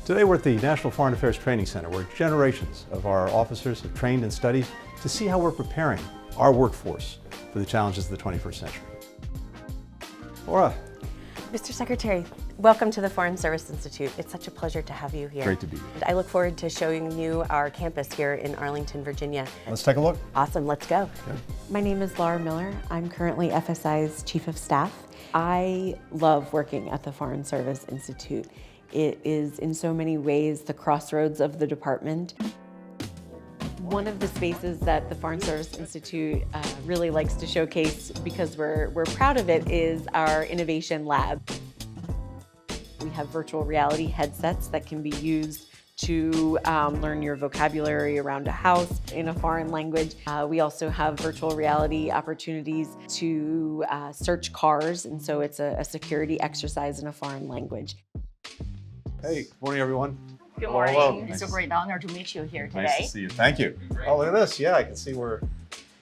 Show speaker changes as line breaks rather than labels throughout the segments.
Today we're at the National Foreign Affairs Training Center, where generations of our officers have trained and studied to see how we're preparing our workforce for the challenges of the 21st century. Laura.
Mr. Secretary, welcome to the Foreign Service Institute. It's such a pleasure to have you here.
Great to be here.
I look forward to showing you our campus here in Arlington, Virginia.
Let's take a look.
Awesome, let's go.
Good.
My name is Laura Miller. I'm currently FSI's Chief of Staff. I love working at the Foreign Service Institute. It is in so many ways the crossroads of the department. One of the spaces that the Foreign Service Institute really likes to showcase, because we're proud of it, is our innovation lab. We have virtual reality headsets that can be used to learn your vocabulary around a house in a foreign language. We also have virtual reality opportunities to search cars, and so it's a security exercise in a foreign language.
Hey, good morning, everyone.
Good morning.
Hello.
It's a great honor to meet you here today.
Nice to see you. Thank you. Oh, look at this. Yeah, I can see we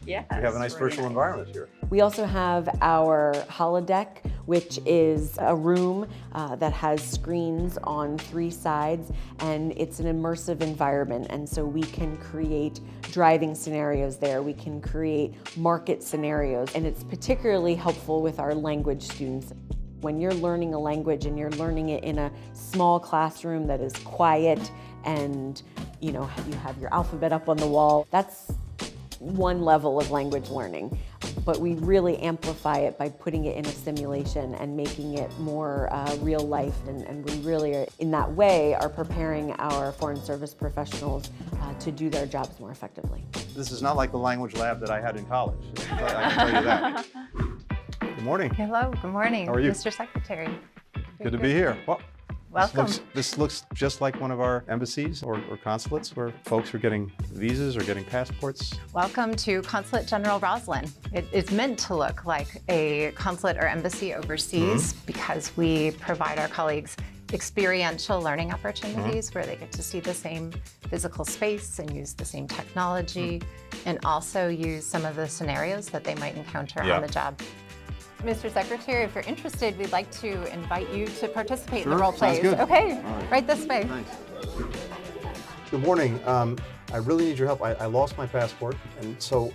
Yes,
have a nice
very
virtual
nice.
environment here.
We also have our holodeck, which is a room that has screens on 3 sides, and it's an immersive environment. And so we can create driving scenarios there. We can create market scenarios, and it's particularly helpful with our language students. When you're learning a language and you're learning it in a small classroom that is quiet and you have your alphabet up on the wall, that's one level of language learning. But we really amplify it by putting it in a simulation and making it more real life. And we really, in that way, are preparing our foreign service professionals to do their jobs more effectively.
This is not like the language lab that I had in college. I can tell you that. Good morning.
Hello, good morning.
How are you?
Mr. Secretary.
Good to be here. Well,
Welcome.
This looks just like one of our embassies or consulates where folks are getting visas or getting passports.
Welcome to Consulate General Roslyn. It is meant to look like a consulate or embassy overseas because we provide our colleagues experiential learning opportunities where they get to see the same physical space and use the same technology and also use some of the scenarios that they might encounter on the job. Mr. Secretary, if you're interested, we'd like to invite you to participate in the role plays.
Sounds good.
Okay,
All
right this way.
Thanks. Good morning. I really need your help. I lost my passport, and so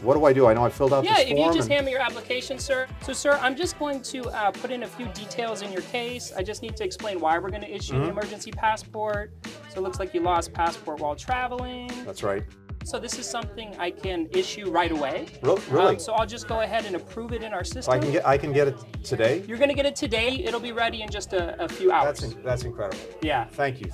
what do? I know I filled out this form.
Yeah, if you just hand me your application, sir. So, sir, I'm just going to put in a few details in your case. I just need to explain why we're going to issue an emergency passport. So it looks like you lost passport while traveling.
That's right.
So this is something I can issue right away.
Really?
So I'll just go ahead and approve it in our system.
I can get it today?
You're going to get it today. It'll be ready in just a few hours.
That's incredible.
Yeah.
Thank you.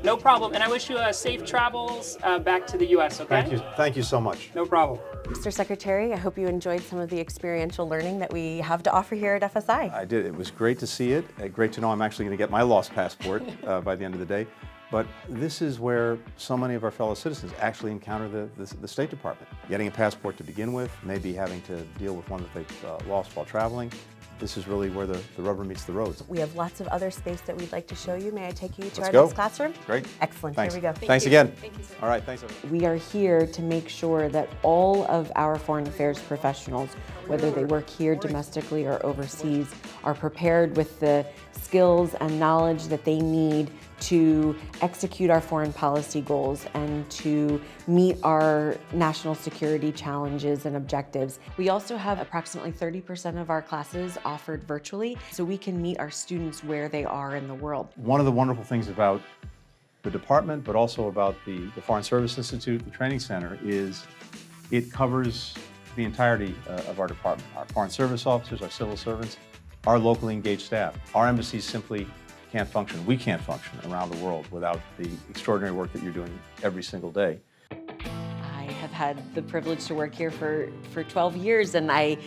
No problem. And I wish you safe travels back to the U.S., okay?
Thank you so much.
No problem.
Mr. Secretary, I hope you enjoyed some of the experiential learning that we have to offer here at FSI.
I did. It was great to see it. Great to know I'm actually going to get my lost passport by the end of the day. But this is where so many of our fellow citizens actually encounter the State Department. Getting a passport to begin with, maybe having to deal with one that they've lost while traveling. This is really where the rubber meets the road.
We have lots of other space that we'd like to show you. May I take you to
Let's
our
go.
next classroom?
Great.
Excellent.
Thanks.
Here we go.
Thanks again.
Thank you, sir.
All right. Thanks, everyone.
We are here to make sure that all of our foreign affairs professionals, whether they work here domestically or overseas, are prepared with the skills and knowledge that they need to execute our foreign policy goals and to meet our national security challenges and objectives. We also have approximately 30% of our classes offered virtually, so we can meet our students where they are in the world.
One of the wonderful things about the department, but also about the Foreign Service Institute, the Training Center, is it covers the entirety of our department. Our foreign service officers, our civil servants, our locally engaged staff. Our embassies simply can't function. We can't function around the world without the extraordinary work that you're doing every single day.
I have had the privilege to work here for 12 years, and I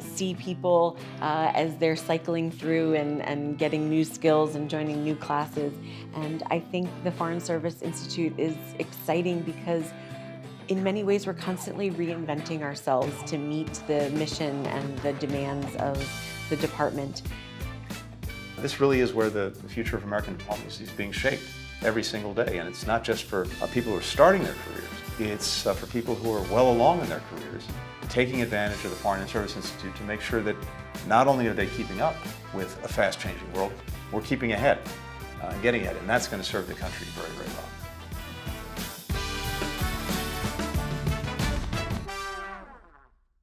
see people as they're cycling through and getting new skills and joining new classes. And I think the Foreign Service Institute is exciting because in many ways we're constantly reinventing ourselves to meet the mission and the demands of the department.
This really is where the future of American diplomacy is being shaped every single day. And it's not just for people who are starting their careers. It's for people who are well along in their careers, taking advantage of the Foreign Service Institute to make sure that not only are they keeping up with a fast-changing world, we're keeping ahead. getting at it, and that's going to serve the country very, very well.